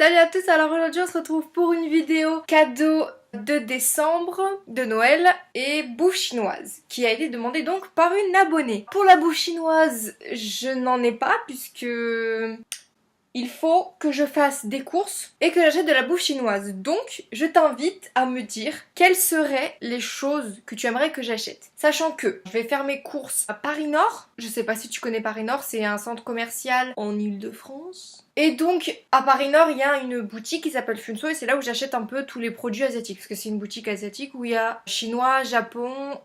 Salut à tous, alors aujourd'hui on se retrouve pour une vidéo cadeau de décembre de Noël et bouffe chinoise qui a été demandée donc par une abonnée. Pour la bouffe chinoise, je n'en ai pas puisque il faut que je fasse des courses et que j'achète de la bouffe chinoise. Donc, je t'invite à me dire quelles seraient les choses que tu aimerais que j'achète. Sachant que je vais faire mes courses à Paris Nord. Je sais pas si tu connais Paris Nord, c'est un centre commercial en Île-de-France. Et donc, à Paris Nord, il y a une boutique qui s'appelle Funso et c'est là où j'achète un peu tous les produits asiatiques. Parce que c'est une boutique asiatique où il y a chinois, Japon,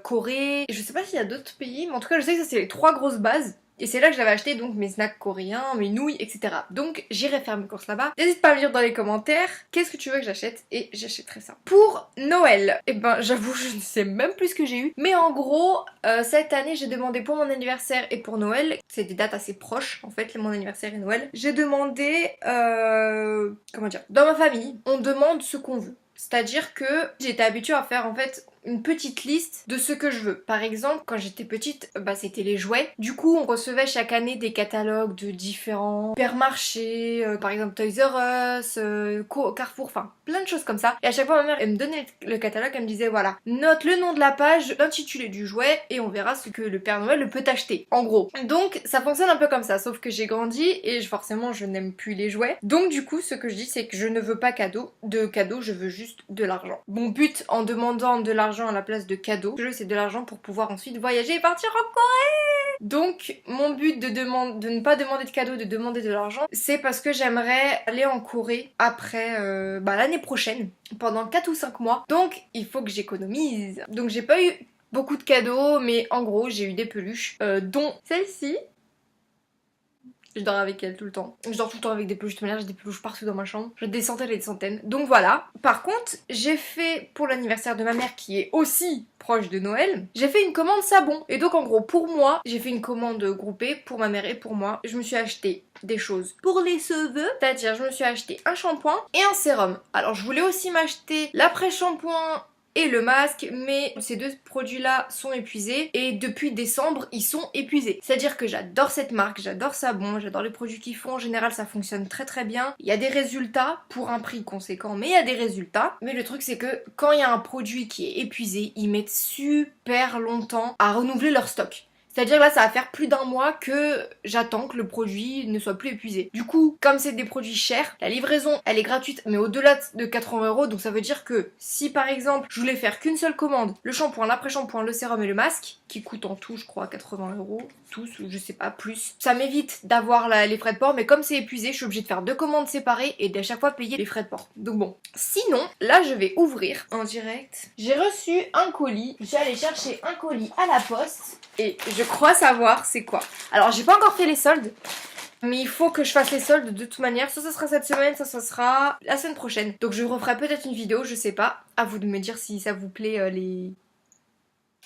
Corée. Je sais pas s'il y a d'autres pays, mais en tout cas, je sais que ça c'est les trois grosses bases. Et c'est là que j'avais acheté donc mes snacks coréens, mes nouilles, etc. Donc j'irai faire mes courses là-bas. N'hésite pas à me dire dans les commentaires qu'est-ce que tu veux que j'achète et j'achèterai ça. Pour Noël, eh ben j'avoue je ne sais même plus ce que j'ai eu. Mais en gros, cette année j'ai demandé pour mon anniversaire et pour Noël. C'est des dates assez proches en fait, mon anniversaire et Noël. J'ai demandé, comment dire, dans ma famille, on demande ce qu'on veut. C'est-à-dire que j'étais habituée à faire en fait une petite liste de ce que je veux. Par exemple, quand j'étais petite, c'était les jouets. Du coup, on recevait chaque année des catalogues de différents supermarchés, par exemple Toys R Us, Carrefour, enfin plein de choses comme ça. Et à chaque fois, ma mère, elle me donnait le catalogue, elle me disait voilà, note le nom de la page, l'intitulé du jouet et on verra ce que le Père Noël peut acheter. En gros. Donc, ça fonctionne un peu comme ça, sauf que j'ai grandi et forcément, je n'aime plus les jouets. Donc, du coup, ce que je dis, c'est que je ne veux pas de cadeau, je veux juste de l'argent. Mon but en demandant de l'argent à la place de cadeaux, c'est de l'argent pour pouvoir ensuite voyager et partir en Corée. Donc mon but de ne pas demander de cadeaux, de demander de l'argent, c'est parce que j'aimerais aller en Corée après l'année prochaine, pendant 4 ou 5 mois. Donc il faut que j'économise. Donc j'ai pas eu beaucoup de cadeaux, mais en gros j'ai eu des peluches, dont celle-ci. Je dors avec elle tout le temps. Je dors tout le temps avec des peluches. De toute manière, j'ai des peluches partout dans ma chambre. J'ai des centaines et des centaines. Donc voilà. Par contre, j'ai fait pour l'anniversaire de ma mère qui est aussi proche de Noël, j'ai fait une commande savon. Et donc en gros, pour moi, j'ai fait une commande groupée pour ma mère et pour moi. Je me suis acheté des choses pour les cheveux. C'est-à-dire, je me suis acheté un shampoing et un sérum. Alors, je voulais aussi m'acheter l'après-shampoing et le masque, mais ces deux produits là sont épuisés et depuis décembre ils sont épuisés. C'est à dire que j'adore cette marque, j'adore Savon, j'adore les produits qu'ils font, en général ça fonctionne très très bien. Il y a des résultats pour un prix conséquent, mais il y a des résultats. Mais le truc c'est que quand il y a un produit qui est épuisé, ils mettent super longtemps à renouveler leur stock. C'est-à-dire là ça va faire plus d'un mois que j'attends que le produit ne soit plus épuisé. Du coup, comme c'est des produits chers, la livraison elle est gratuite mais au-delà de 80 €, donc ça veut dire que si par exemple je voulais faire qu'une seule commande, le shampoing, l'après-shampoing, le sérum et le masque, qui coûtent en tout je crois 80 €, tous ou je sais pas plus, ça m'évite d'avoir les frais de port, mais comme c'est épuisé je suis obligée de faire deux commandes séparées et d'à chaque fois payer les frais de port. Donc bon, sinon là je vais ouvrir en direct. J'ai reçu un colis, je suis allée chercher un colis à la poste et je crois savoir c'est quoi. Alors j'ai pas encore fait les soldes, mais il faut que je fasse les soldes de toute manière. Soit ça sera cette semaine, soit ça sera la semaine prochaine. Donc je referai peut-être une vidéo, je sais pas. À vous de me dire si ça vous plaît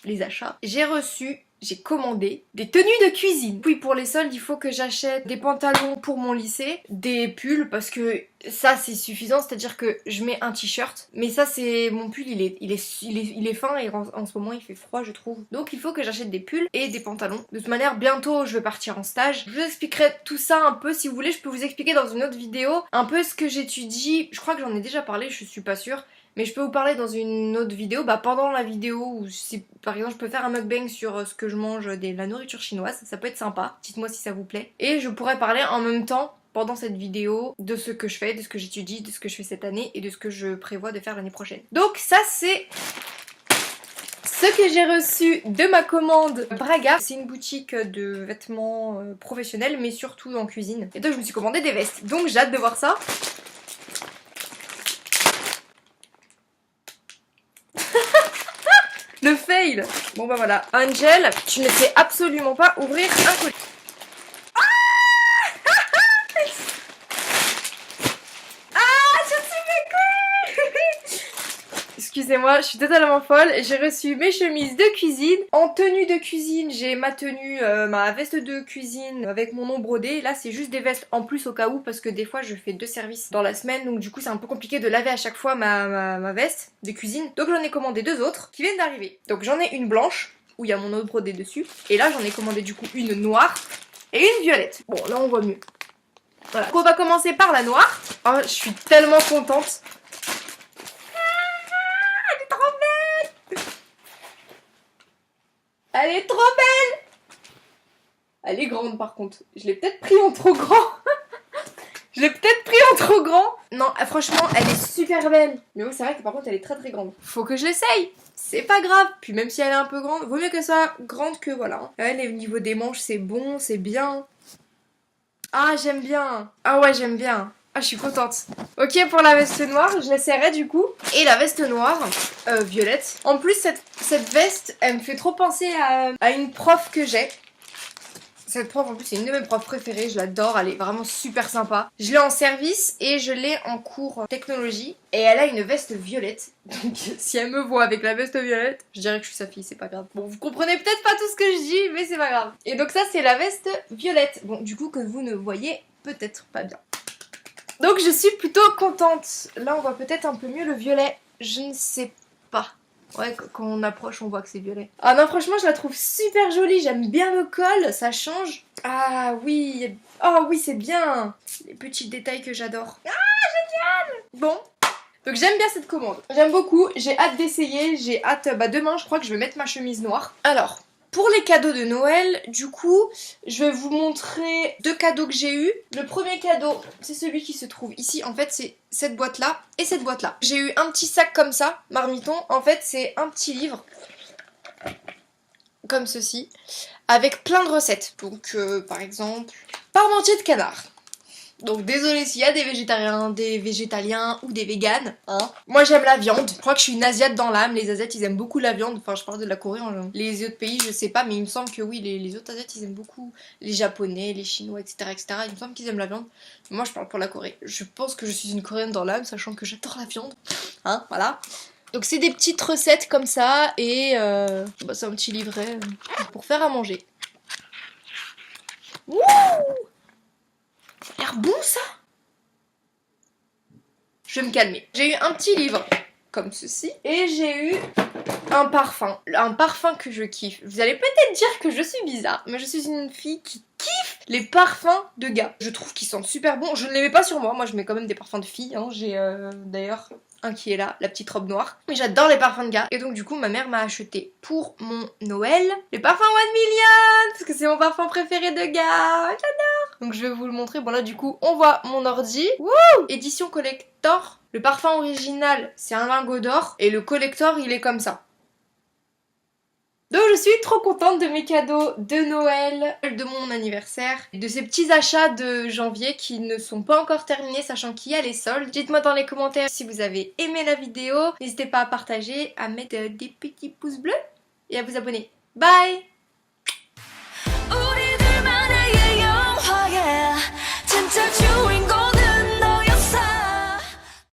les achats. J'ai commandé des tenues de cuisine. Puis pour les soldes, il faut que j'achète des pantalons pour mon lycée, des pulls parce que ça c'est suffisant, c'est-à-dire que je mets un t-shirt. Mais ça c'est mon pull, il est fin et en ce moment il fait froid je trouve. Donc il faut que j'achète des pulls et des pantalons. De toute manière bientôt je vais partir en stage. Je vous expliquerai tout ça un peu si vous voulez. Je peux vous expliquer dans une autre vidéo un peu ce que j'étudie. Je crois que j'en ai déjà parlé, je suis pas sûre. Mais je peux vous parler dans une autre vidéo, pendant la vidéo, ou si par exemple je peux faire un mukbang sur ce que je mange de la nourriture chinoise, ça peut être sympa, dites-moi si ça vous plaît. Et je pourrais parler en même temps, pendant cette vidéo, de ce que je fais, de ce que j'étudie, de ce que je fais cette année et de ce que je prévois de faire l'année prochaine. Donc ça c'est ce que j'ai reçu de ma commande Braga. C'est une boutique de vêtements professionnels, mais surtout en cuisine. Et donc je me suis commandé des vestes, donc j'ai hâte de voir ça. Le fail. Bon voilà. Angel, tu ne sais absolument pas ouvrir un colis. Excusez-moi, je suis totalement folle. J'ai reçu mes chemises de cuisine. En tenue de cuisine, j'ai ma tenue, ma veste de cuisine avec mon nom brodé. Là, c'est juste des vestes en plus au cas où parce que des fois, je fais 2 services dans la semaine. Donc du coup, c'est un peu compliqué de laver à chaque fois ma veste de cuisine. Donc j'en ai commandé 2 autres qui viennent d'arriver. Donc j'en ai une blanche où il y a mon nom brodé dessus. Et là, j'en ai commandé du coup une noire et une violette. Bon, là, on voit mieux. Voilà. Donc on va commencer par la noire. Oh, je suis tellement contente. Elle est trop belle. Elle est trop belle. Elle est grande par contre. Je l'ai peut-être pris en trop grand. Je l'ai peut-être pris en trop grand. Non, franchement, elle est super belle. Mais oui, c'est vrai que par contre, elle est très très grande. Faut que je l'essaye. C'est pas grave. Puis même si elle est un peu grande, vaut mieux qu'elle soit grande que voilà. Elle, au niveau des manches, c'est bon, c'est bien. Ah, j'aime bien. Ah ouais, j'aime bien. Ah, je suis contente. Ok, pour la veste noire, je l'essaierai du coup. Et la veste noire, violette. En plus, cette veste, elle me fait trop penser à une prof que j'ai. Cette prof, en plus, c'est une de mes profs préférées. Je l'adore, elle est vraiment super sympa. Je l'ai en service et je l'ai en cours technologie. Et elle a une veste violette. Donc, si elle me voit avec la veste violette, je dirais que je suis sa fille, c'est pas grave. Bon, vous comprenez peut-être pas tout ce que je dis, mais c'est pas grave. Et donc ça, c'est la veste violette. Bon, du coup, que vous ne voyez peut-être pas bien. Donc, je suis plutôt contente. Là, on voit peut-être un peu mieux le violet. Je ne sais pas. Ouais, quand on approche, on voit que c'est violet. Ah non, franchement, je la trouve super jolie. J'aime bien le col, ça change. Ah oui, oh oui, c'est bien. Les petits détails que j'adore. Ah, génial. Bon, donc j'aime bien cette commande. J'aime beaucoup, j'ai hâte d'essayer. J'ai hâte, demain, je crois que je vais mettre ma chemise noire. Alors, pour les cadeaux de Noël, du coup, je vais vous montrer 2 cadeaux que j'ai eu. Le premier cadeau, c'est celui qui se trouve ici. En fait, c'est cette boîte-là et cette boîte-là. J'ai eu un petit sac comme ça, marmiton. En fait, c'est un petit livre, comme ceci, avec plein de recettes. Donc, par exemple, parmentier de canard. Donc désolé s'il y a des végétariens, des végétaliens ou des véganes, hein. Moi j'aime la viande, je crois que je suis une asiate dans l'âme, les asiates ils aiment beaucoup la viande, enfin je parle de la Corée, les autres pays je sais pas, mais il me semble que oui, les autres asiates ils aiment beaucoup, les japonais, les chinois, etc. etc. Il me semble qu'ils aiment la viande, moi je parle pour la Corée, je pense que je suis une coréenne dans l'âme, sachant que j'adore la viande, hein, voilà. Donc c'est des petites recettes comme ça, et c'est un petit livret pour faire à manger. Wouh! Ça a l'air bon ça! Je vais me calmer. J'ai eu un petit livre comme ceci et j'ai eu un parfum que je kiffe. Vous allez peut-être dire que je suis bizarre, mais je suis une fille qui kiffe les parfums de gars. Je trouve qu'ils sentent super bons. Je ne les mets pas sur moi, je mets quand même des parfums de filles, hein. J'ai d'ailleurs un qui est là, la petite robe noire. Mais j'adore les parfums de gars. Et donc du coup ma mère m'a acheté pour mon Noël les parfums 1 million, parce que c'est mon parfum préféré de gars. J'adore. Donc je vais vous le montrer. Bon là du coup on voit mon ordi. Wouh! Édition collector. Le parfum original c'est un lingot d'or et le collector il est comme ça. Donc je suis trop contente de mes cadeaux de Noël, de mon anniversaire, de ces petits achats de janvier qui ne sont pas encore terminés, sachant qu'il y a les soldes. Dites-moi dans les commentaires si vous avez aimé la vidéo, n'hésitez pas à partager, à mettre des petits pouces bleus et à vous abonner. Bye!